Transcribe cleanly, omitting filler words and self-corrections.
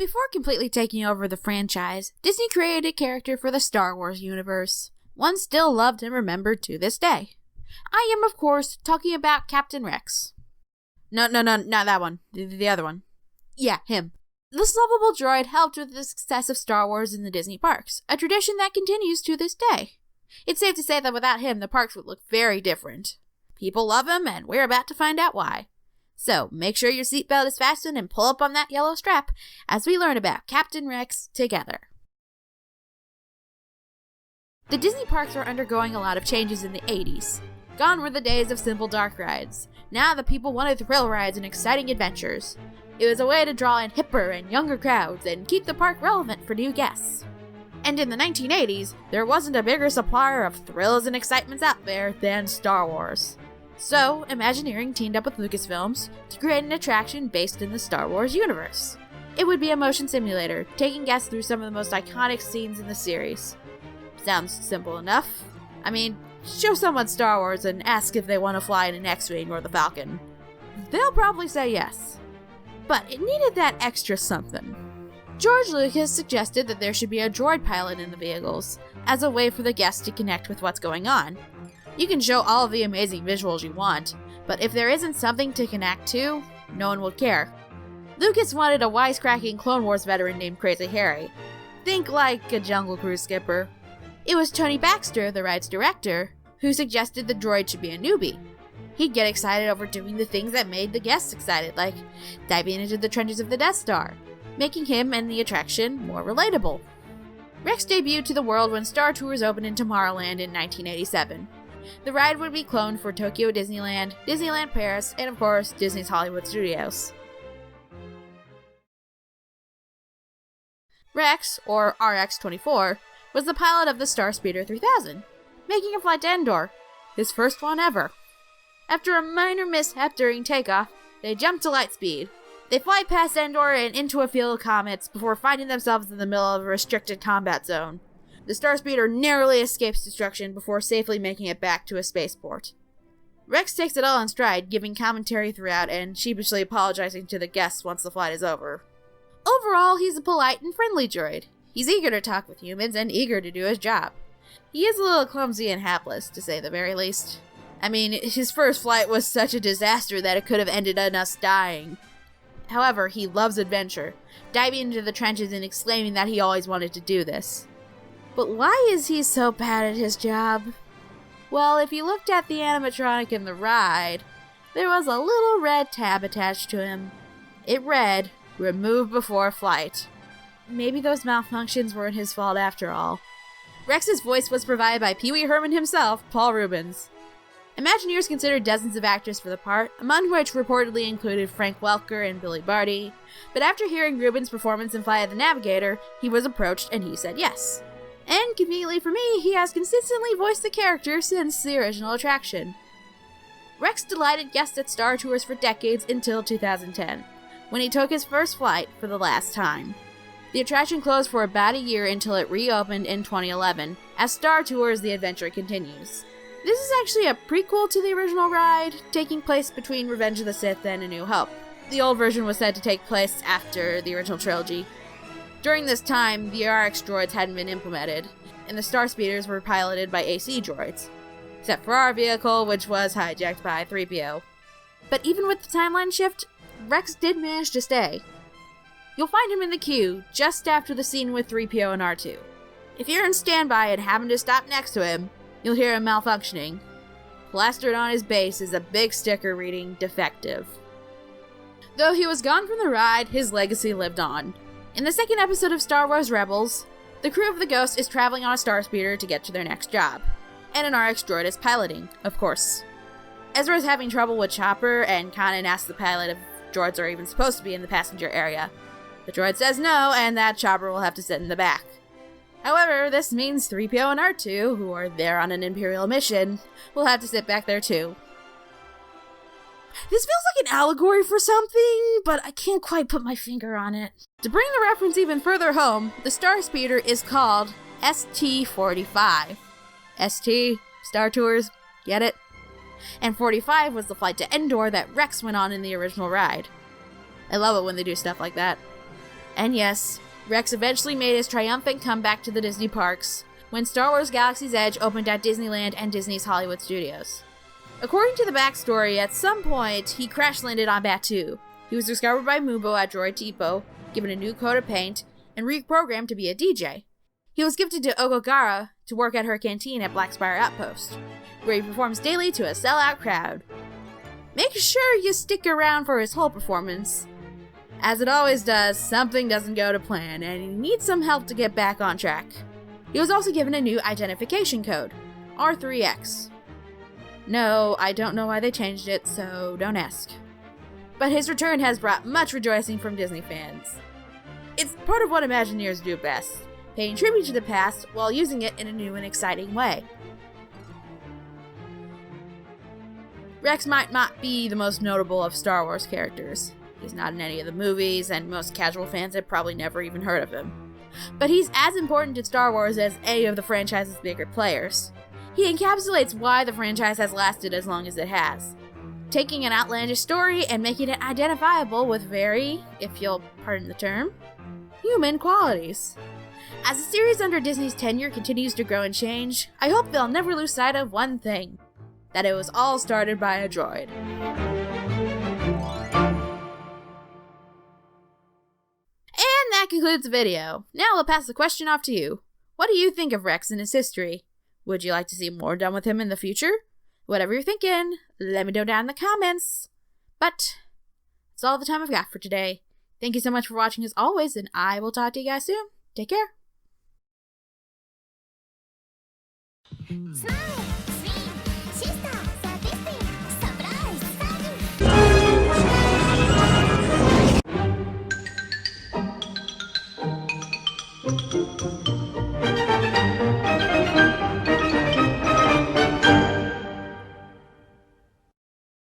Before completely taking over the franchise, Disney created a character for the Star Wars universe, one still loved and remembered to this day. I am, of course, talking about Captain Rex. No, not that one. The other one. Yeah, him. This lovable droid helped with the success of Star Wars in the Disney parks, a tradition that continues to this day. It's safe to say that without him, the parks would look very different. People love him, and we're about to find out why. So, make sure your seatbelt is fastened and pull up on that yellow strap as we learn about Captain Rex together. The Disney parks were undergoing a lot of changes in the 80s. Gone were the days of simple dark rides. Now the people wanted thrill rides and exciting adventures. It was a way to draw in hipper and younger crowds and keep the park relevant for new guests. And in the 1980s, there wasn't a bigger supplier of thrills and excitements out there than Star Wars. So, Imagineering teamed up with Lucasfilms to create an attraction based in the Star Wars universe. It would be a motion simulator, taking guests through some of the most iconic scenes in the series. Sounds simple enough. I mean, show someone Star Wars and ask if they want to fly in an X-Wing or the Falcon. They'll probably say yes. But it needed that extra something. George Lucas suggested that there should be a droid pilot in the vehicles, as a way for the guests to connect with what's going on. You can show all of the amazing visuals you want, but if there isn't something to connect to, no one will care. Lucas wanted a wisecracking Clone Wars veteran named Crazy Harry. Think like a Jungle Cruise skipper. It was Tony Baxter, the ride's director, who suggested the droid should be a newbie. He'd get excited over doing the things that made the guests excited, like diving into the trenches of the Death Star, making him and the attraction more relatable. Rex debuted to the world when Star Tours opened in Tomorrowland in 1987. The ride would be cloned for Tokyo Disneyland, Disneyland Paris, and of course, Disney's Hollywood Studios. Rex, or RX-24, was the pilot of the Starspeeder 3000, making a flight to Endor, his first one ever. After a minor mishap during takeoff, they jump to light speed. They fly past Endor and into a field of comets before finding themselves in the middle of a restricted combat zone. The Starspeeder narrowly escapes destruction before safely making it back to a spaceport. Rex takes it all in stride, giving commentary throughout and sheepishly apologizing to the guests once the flight is over. Overall, he's a polite and friendly droid. He's eager to talk with humans and eager to do his job. He is a little clumsy and hapless, to say the very least. I mean, his first flight was such a disaster that it could have ended in us dying. However, he loves adventure, diving into the trenches and exclaiming that he always wanted to do this. But why is he so bad at his job? Well, if you looked at the animatronic in the ride, there was a little red tab attached to him. It read, "Remove before flight." Maybe those malfunctions weren't his fault after all. Rex's voice was provided by Pee Wee Herman himself, Paul Reubens. Imagineers considered dozens of actors for the part, among which reportedly included Frank Welker and Billy Barty, but after hearing Reubens' performance in Flight of the Navigator, he was approached and he said yes. And conveniently for me, he has consistently voiced the character since the original attraction. Rex delighted guests at Star Tours for decades until 2010, when he took his first flight for the last time. The attraction closed for about a year until it reopened in 2011, as Star Tours The Adventure continues. This is actually a prequel to the original ride, taking place between Revenge of the Sith and A New Hope. The old version was said to take place after the original trilogy. During this time, the RX droids hadn't been implemented, and the Starspeeders were piloted by AC droids, except for our vehicle, which was hijacked by 3PO. But even with the timeline shift, Rex did manage to stay. You'll find him in the queue, just after the scene with 3PO and R2. If you're in standby and happen to stop next to him, you'll hear him malfunctioning. Plastered on his base is a big sticker reading "Defective." Though he was gone from the ride, his legacy lived on. In the second episode of Star Wars Rebels, the crew of the Ghost is traveling on a Starspeeder to get to their next job, and an RX droid is piloting, of course. Ezra is having trouble with Chopper, and Kanan asks the pilot if droids are even supposed to be in the passenger area. The droid says no, and that Chopper will have to sit in the back. However, this means 3PO and R2, who are there on an Imperial mission, will have to sit back there too. This feels like an allegory for something, but I can't quite put my finger on it. To bring the reference even further home, the Starspeeder is called ST-45. ST, Star Tours, get it? And 45 was the flight to Endor that Rex went on in the original ride. I love it when they do stuff like that. And yes, Rex eventually made his triumphant comeback to the Disney parks when Star Wars Galaxy's Edge opened at Disneyland and Disney's Hollywood Studios. According to the backstory, at some point, he crash-landed on Batuu. He was discovered by Mubo at Droid Depot, given a new coat of paint, and reprogrammed to be a DJ. He was gifted to Okogara to work at her canteen at Black Spire Outpost, where he performs daily to a sellout crowd. Make sure you stick around for his whole performance. As it always does, something doesn't go to plan, and he needs some help to get back on track. He was also given a new identification code, R3X. No, I don't know why they changed it, so don't ask. But his return has brought much rejoicing from Disney fans. It's part of what Imagineers do best, paying tribute to the past while using it in a new and exciting way. Rex might not be the most notable of Star Wars characters. He's not in any of the movies, and most casual fans have probably never even heard of him. But he's as important to Star Wars as any of the franchise's bigger players. He encapsulates why the franchise has lasted as long as it has, taking an outlandish story and making it identifiable with very, if you'll pardon the term, human qualities. As the series under Disney's tenure continues to grow and change, I hope they'll never lose sight of one thing, that it was all started by a droid. And that concludes the video. Now I'll pass the question off to you. What do you think of Rex and his history? Would you like to see more done with him in the future? Whatever you're thinking, let me know down in the comments. But that's all the time I've got for today. Thank you so much for watching as always, and I will talk to you guys soon. Take care. Surprise!